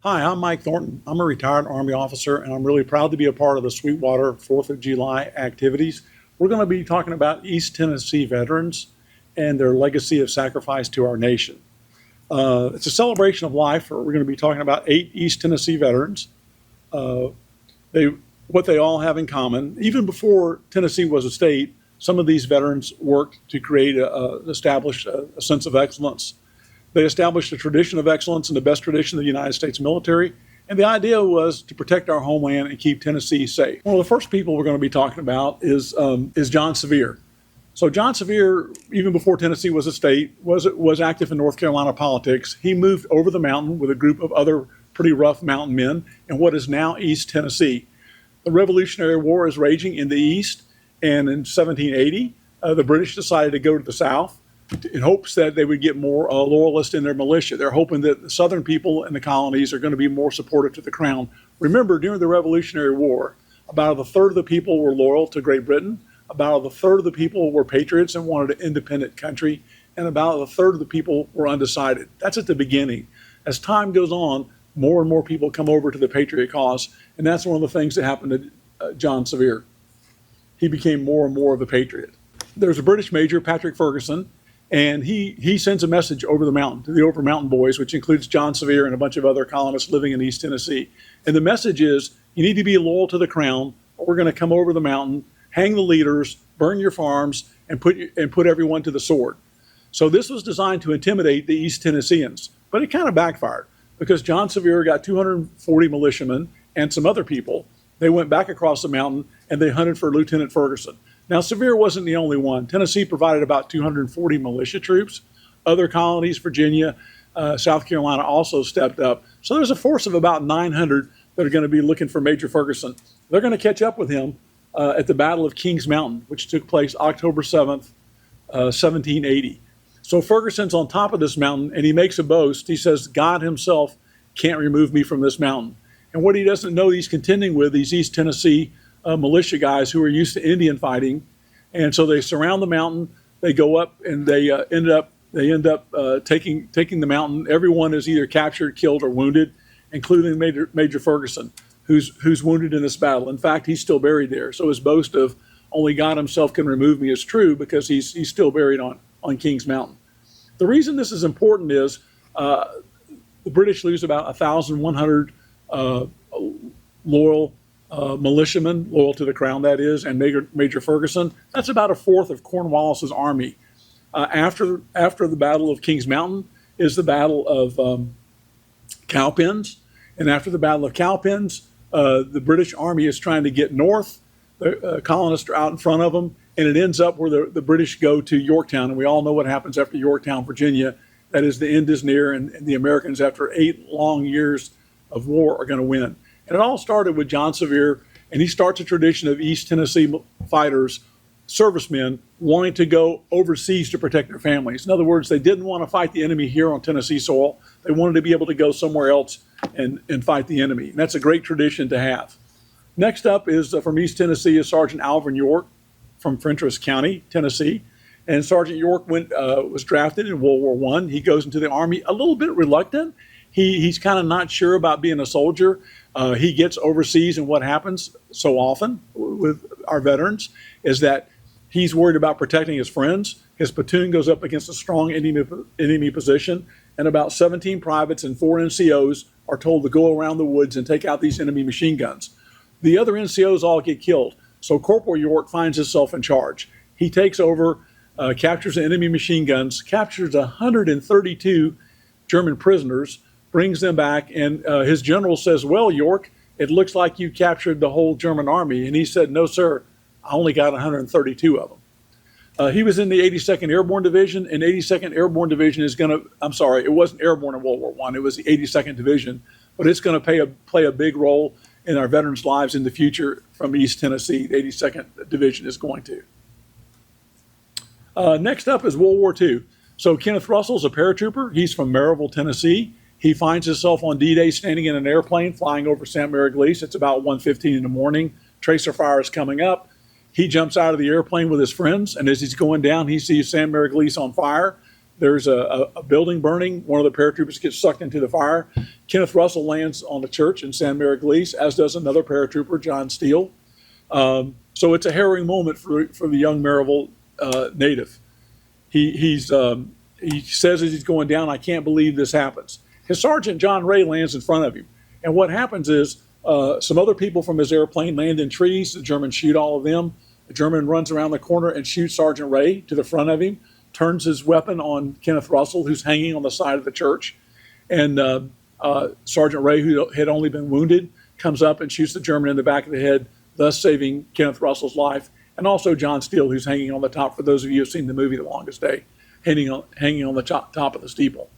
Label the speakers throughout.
Speaker 1: Hi, I'm Mike Thornton. I'm a retired Army officer, and I'm really proud to be a part of the Sweetwater 4th of July activities. We're going to be talking about East Tennessee veterans and their legacy of sacrifice to our nation. It's a celebration of life. We're going to be talking about 8 East Tennessee veterans. Uh, what they all have in common, even before Tennessee was a state, some of these veterans worked to establish a sense of excellence. They established a tradition of excellence in the best tradition of the United States military, and the idea was to protect our homeland and keep Tennessee safe. One of the first people we're going to be talking about is John Sevier. So John Sevier, even before Tennessee was a state, was active in North Carolina politics. He moved over the mountain with a group of other pretty rough mountain men in what is now East Tennessee. The Revolutionary War is raging in the East, and in 1780, the British decided to go to the South in hopes that they would get more loyalists in their militia. They're hoping that the Southern people in the colonies are going to be more supportive to the crown. Remember, during the Revolutionary War, about a third of the people were loyal to Great Britain, about a third of the people were patriots and wanted an independent country, and about a third of the people were undecided. That's at the beginning. As time goes on, more and more people come over to the patriot cause, and that's one of the things that happened to John Sevier. He became more and more of a patriot. There's a British major, Patrick Ferguson, and he sends a message over the mountain to the Over Mountain Boys, which includes John Sevier and a bunch of other colonists living in East Tennessee. And the message is, you need to be loyal to the crown, or we're going to come over the mountain, hang the leaders, burn your farms, and put everyone to the sword. So this was designed to intimidate the East Tennesseans, but it kind of backfired because John Sevier got 240 militiamen and some other people. They went back across the mountain and they hunted for Lieutenant Ferguson. Now, Sevier wasn't the only one. Tennessee provided about 240 militia troops. Other colonies, Virginia, South Carolina, also stepped up. So there's a force of about 900 that are going to be looking for Major Ferguson. They're going to catch up with him at the Battle of Kings Mountain, which took place October 7th, 1780. So Ferguson's on top of this mountain, and he makes a boast. He says, God himself can't remove me from this mountain. And what he doesn't know he's contending with, these East Tennessee militia guys who are used to Indian fighting, and so they surround the mountain. They go up, and they end up taking the mountain. Everyone is either captured, killed, or wounded, including Major Ferguson, who's wounded in this battle. In fact, he's still buried there. So his boast of only God himself can remove me is true because he's still buried on Kings Mountain. The reason this is important is the British lose about 1,100 loyal militiamen, loyal to the crown, that is, and Major Ferguson. That's about a fourth of Cornwallis's army. After the Battle of Kings Mountain is the Battle of Cowpens, and after the Battle of Cowpens, the British army is trying to get north. The colonists are out in front of them, and it ends up where the British go to Yorktown, and we all know what happens after Yorktown, Virginia. That is, the end is near, and the Americans, after 8 long years of war, are going to win. And it all started with John Sevier, and he starts a tradition of East Tennessee fighters, servicemen, wanting to go overseas to protect their families. In other words, they didn't want to fight the enemy here on Tennessee soil. They wanted to be able to go somewhere else and fight the enemy. And that's a great tradition to have. Next up is from East Tennessee is Sergeant Alvin York from Fentress County, Tennessee. And Sergeant York was drafted in World War I. He goes into the Army a little bit reluctant. He's kind of not sure about being a soldier. He gets overseas, and what happens so often with our veterans is that he's worried about protecting his friends. His platoon goes up against a strong enemy position, and about 17 privates and 4 NCOs are told to go around the woods and take out these enemy machine guns. The other NCOs all get killed, so Corporal York finds himself in charge. He takes over, captures the enemy machine guns, captures 132 German prisoners, brings them back, and his general says, well, York, it looks like you captured the whole German army. And he said, no, sir, I only got 132 of them. He was in the 82nd Airborne Division, and 82nd Airborne Division is going to, I'm sorry, it wasn't airborne in World War I, it was the 82nd Division, but it's going to play a big role in our veterans' lives in the future from East Tennessee. The 82nd Division is going to. Next up is World War II. So Kenneth Russell's a paratrooper. He's from Maryville, Tennessee. He finds himself on D-Day standing in an airplane flying over St. Mary Glees. It's about 1:15 in the morning. Tracer fire is coming up. He jumps out of the airplane with his friends, and as he's going down, he sees St. Mary Glees on fire. There's a building burning. One of the paratroopers gets sucked into the fire. Kenneth Russell lands on the church in San Mariglis, as does another paratrooper, John Steele. So it's a harrowing moment for the young Maryville native. He says as he's going down, "I can't believe this happens." His sergeant, John Ray, lands in front of him. And what happens is some other people from his airplane land in trees. The Germans shoot all of them. The German runs around the corner and shoots Sergeant Ray to the front of him, turns his weapon on Kenneth Russell, who's hanging on the side of the church. And Sergeant Ray, who had only been wounded, comes up and shoots the German in the back of the head, thus saving Kenneth Russell's life. And also John Steele, who's hanging on the top, for those of you who have seen the movie The Longest Day, hanging on the top of the steeple.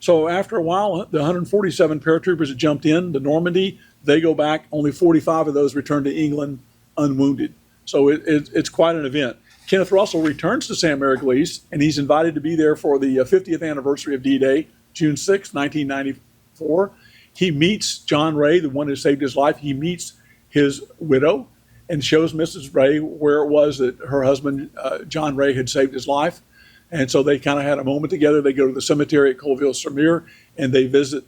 Speaker 1: So after a while, the 147 paratroopers that jumped in to Normandy, they go back. Only 45 of those return to England unwounded. So it's quite an event. Kenneth Russell returns to San Mariglis, and he's invited to be there for the 50th anniversary of D-Day, June 6, 1994. He meets John Ray, the one who saved his life. He meets his widow and shows Mrs. Ray where it was that her husband, John Ray, had saved his life. And so they kind of had a moment together. They go to the cemetery at Colville-sur-Mer, and they visit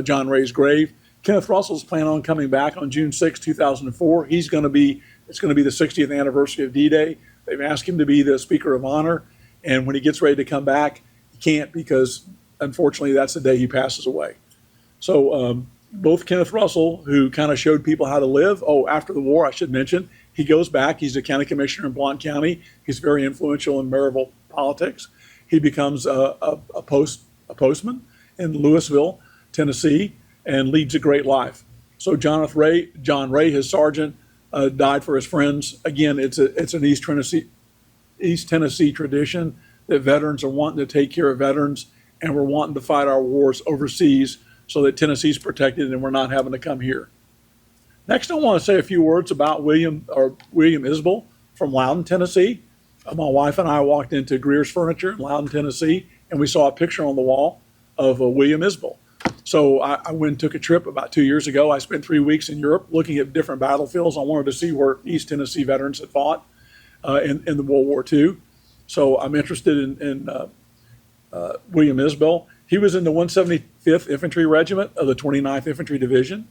Speaker 1: John Ray's grave. Kenneth Russell's planning on coming back on June 6, 2004. It's going to be the 60th anniversary of D-Day. They've asked him to be the Speaker of Honor. And when he gets ready to come back, he can't, because unfortunately that's the day he passes away. So both Kenneth Russell, who kind of showed people how to live. After the war, I should mention, he goes back. He's a county commissioner in Blount County. He's very influential in Maryville politics. He becomes a postman in Louisville, Tennessee, and leads a great life. So John Ray, his sergeant, died for his friends. Again, it's an East Tennessee tradition that veterans are wanting to take care of veterans, and we're wanting to fight our wars overseas so that Tennessee's protected and we're not having to come here. Next, I want to say a few words about William Isbell from Loudon, Tennessee. My wife and I walked into Greer's Furniture in Loudon, Tennessee, and we saw a picture on the wall of William Isbell. So I went and took a trip about 2 years ago. I spent 3 weeks in Europe looking at different battlefields. I wanted to see where East Tennessee veterans had fought in the World War II. So I'm interested in William Isbell. He was in the 175th Infantry Regiment of the 29th Infantry Division.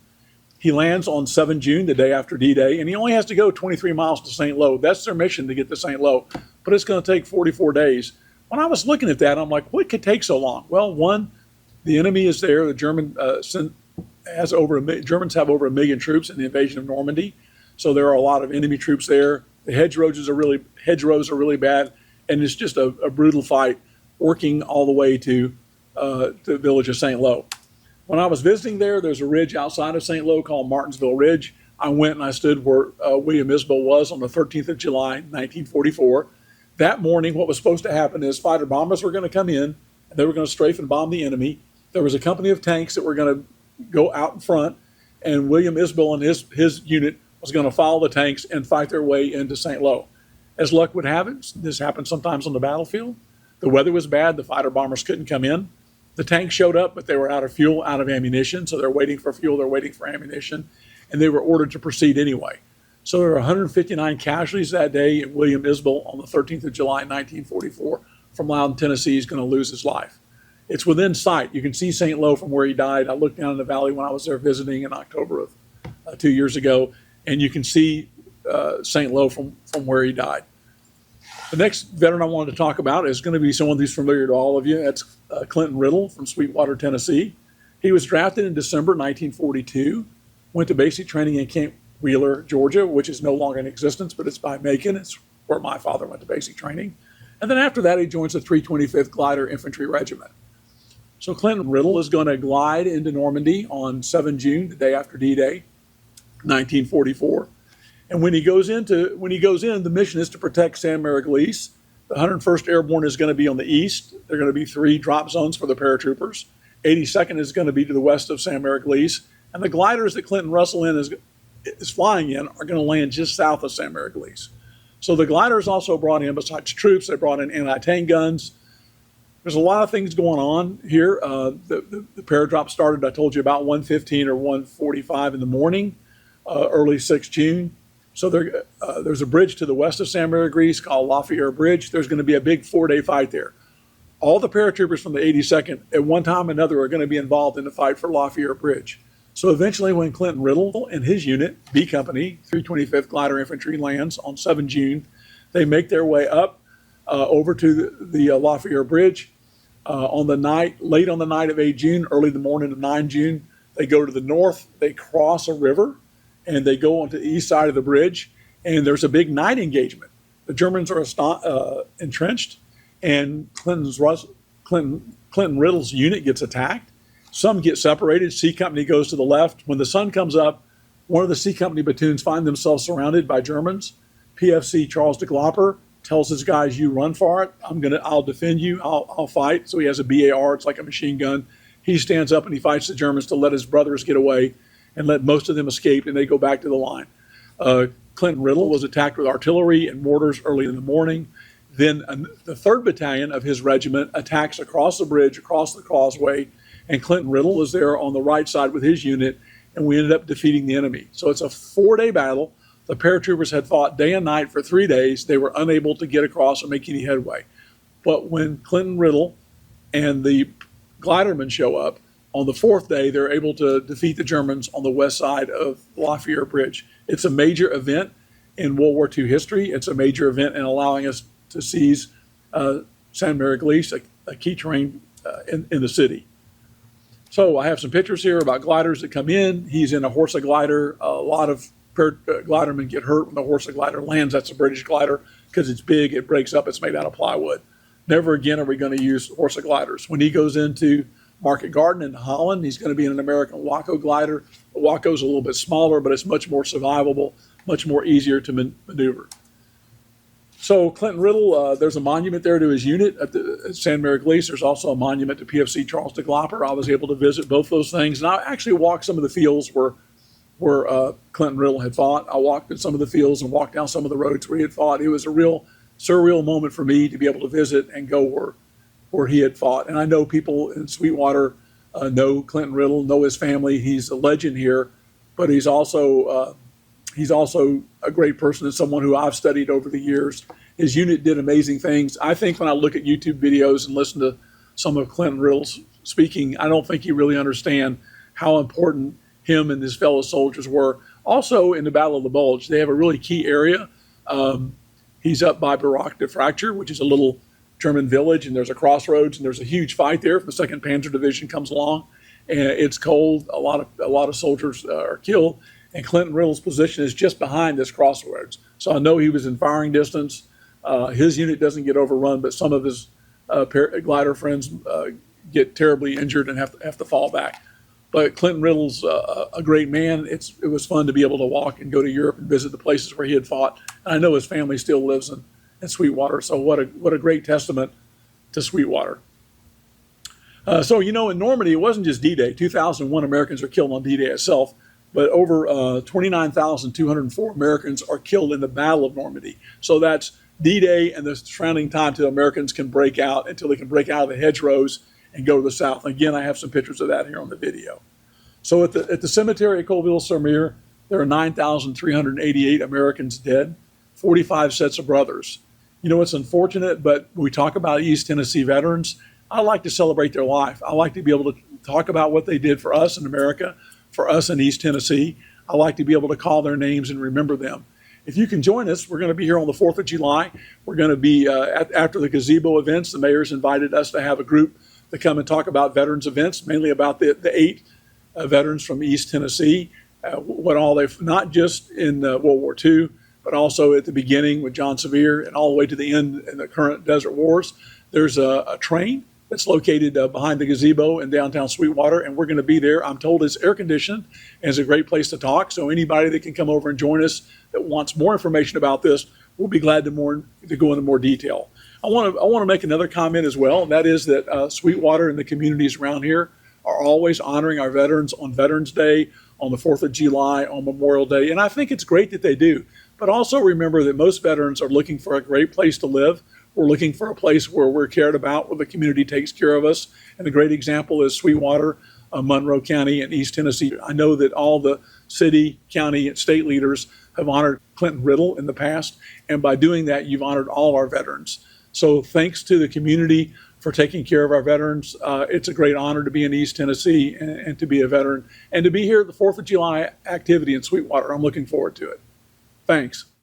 Speaker 1: He lands on 7 June, the day after D-Day, and he only has to go 23 miles to St. Lo. That's their mission, to get to St. Lo, but it's going to take 44 days. When I was looking at that, I'm like, what could take so long? Well, one, the enemy is there. The Germans have over 1 million troops in the invasion of Normandy, so there are a lot of enemy troops there. The hedgerows are really bad, and it's just a brutal fight, working all the way to the village of St. Lo. When I was visiting there's a ridge outside of St. Lo called Martinsville Ridge. I went and I stood where William Isbell was on the 13th of July, 1944. That morning, what was supposed to happen is fighter bombers were going to come in, and they were going to strafe and bomb the enemy. There was a company of tanks that were going to go out in front, and William Isbell and his unit was going to follow the tanks and fight their way into St. Lo. As luck would have it, this happened sometimes on the battlefield. The weather was bad. The fighter bombers couldn't come in. The tanks showed up, but they were out of fuel, out of ammunition. So they're waiting for fuel, they're waiting for ammunition, and they were ordered to proceed anyway. So there were 159 casualties that day, and William Isbell on the 13th of July, 1944, from Loudon, Tennessee, is going to lose his life. It's within sight. You can see St. Lo from where he died. I looked down in the valley when I was there visiting in October of 2 years ago, and you can see St. Lo from where he died. The next veteran I wanted to talk about is going to be someone who's familiar to all of you. That's Clinton Riddle from Sweetwater, Tennessee. He was drafted in December 1942, went to basic training in Camp Wheeler, Georgia, which is no longer in existence, but it's by Macon. It's where my father went to basic training. And then after that, he joins the 325th Glider Infantry Regiment. So Clinton Riddle is going to glide into Normandy on 7 June, the day after D-Day, 1944. And when he goes in, the mission is to protect San Mariglis. The 101st Airborne is going to be on the east. There are going to be 3 drop zones for the paratroopers. 82nd is going to be to the west of San Mariglis. And the gliders that Clinton Russell is flying in are going to land just south of San Mariglis. So the gliders also brought in, besides troops, they brought in anti-tank guns. There's a lot of things going on here. The paradrop started, I told you, about 1:15 or 1:45 in the morning, early 6 June. So there's a bridge to the west of San Maria Greece called Lafayette Bridge. There's going to be a big 4-day fight there. All the paratroopers from the 82nd at one time or another are going to be involved in the fight for Lafayette Bridge. So eventually when Clinton Riddle and his unit, B Company, 325th Glider Infantry, lands on 7 June, they make their way up over to the Lafayette Bridge. Late on the night of 8 June, early the morning of 9 June, they go to the north, they cross a river, and they go onto the east side of the bridge, and there's a big night engagement. The Germans are entrenched, and Clinton Riddle's unit gets attacked. Some get separated. C Company goes to the left. When the sun comes up, one of the C Company platoons find themselves surrounded by Germans. PFC Charles de Glopper tells his guys, "You run for it. I'll defend you. I'll fight." So he has a BAR. It's like a machine gun. He stands up and he fights the Germans to let his brothers get away and let most of them escape, and they go back to the line. Clinton Riddle was attacked with artillery and mortars early in the morning. Then the 3rd Battalion of his regiment attacks across the bridge, across the causeway, and Clinton Riddle was there on the right side with his unit, and we ended up defeating the enemy. So it's a 4-day battle. The paratroopers had fought day and night for 3 days. They were unable to get across or make any headway. But when Clinton Riddle and the glidermen show up, on the 4th day, they're able to defeat the Germans on the west side of Lafayette Bridge. It's a major event in World War II history. It's a major event in allowing us to seize San Maria Greece, a key terrain in the city. So I have some pictures here about gliders that come in. He's in a Horsa glider. A lot of glidermen get hurt when the Horsa glider lands. That's a British glider because it's big, it breaks up, it's made out of plywood. Never again are we going to use Horsa gliders. When he goes into Market Garden in Holland, he's going to be in an American Waco glider. The Waco's a little bit smaller, but it's much more survivable, much more easier to maneuver. So Clinton Riddle, there's a monument there to his unit at San Maria Greece. There's also a monument to PFC Charles de Glopper. I was able to visit both those things, and I actually walked some of the fields where Clinton Riddle had fought. I walked in some of the fields and walked down some of the roads where he had fought. It was a real surreal moment for me to be able to visit and go where he had fought. And I know people in Sweetwater know Clinton Riddle, know his family. He's a legend here, but he's also a great person and someone who I've studied over the years. His unit did amazing things. I think when I look at YouTube videos and listen to some of Clinton Riddle's speaking, I don't think he really understands how important him and his fellow soldiers were. Also in the Battle of the Bulge, they have a really key area. He's up by Barak de Fracture, which is a little German village, and there's a crossroads, and there's a huge fight there. The 2nd Panzer Division comes along, and it's cold. A lot of soldiers are killed, and Clinton Riddle's position is just behind this crossroads. So I know he was in firing distance. His unit doesn't get overrun, but some of his glider friends get terribly injured and have to fall back. But Clinton Riddle's a great man. It was fun to be able to walk and go to Europe and visit the places where he had fought. And I know his family still lives in Sweetwater. So what a great testament to Sweetwater. So in Normandy, it wasn't just D-Day. 2,001 Americans are killed on D-Day itself, but over 29,204 Americans are killed in the Battle of Normandy. So that's D-Day and the surrounding time till Americans can break out, until they can break out of the hedgerows and go to the south. Again, I have some pictures of that here on the video. So at the cemetery at Colville-sur-Mer, there are 9,388 Americans dead, 45 sets of brothers. It's unfortunate, but when we talk about East Tennessee veterans, I like to celebrate their life. I like to be able to talk about what they did for us in America, for us in East Tennessee. I like to be able to call their names and remember them. If you can join us, we're going to be here on the 4th of July. We're going to be, after the gazebo events, the mayor's invited us to have a group to come and talk about veterans events, mainly about the 8 veterans from East Tennessee, what all they've, not just in World War II, but also at the beginning with John Sevier and all the way to the end in the current Desert Wars. There's a train that's located behind the gazebo in downtown Sweetwater, and we're going to be there. I'm told it's air-conditioned and it's a great place to talk, so anybody that can come over and join us that wants more information about this, we'll be glad to go into more detail. I want to make another comment as well, and that is that Sweetwater and the communities around here are always honoring our veterans on Veterans Day, on the 4th of July, on Memorial Day, and I think it's great that they do. But also remember that most veterans are looking for a great place to live. We're looking for a place where we're cared about, where the community takes care of us. And a great example is Sweetwater, Monroe County, and East Tennessee. I know that all the city, county, and state leaders have honored Clinton Riddle in the past. And by doing that, you've honored all our veterans. So thanks to the community for taking care of our veterans. It's a great honor to be in East Tennessee and to be a veteran and to be here at the 4th of July activity in Sweetwater. I'm looking forward to it. Thanks.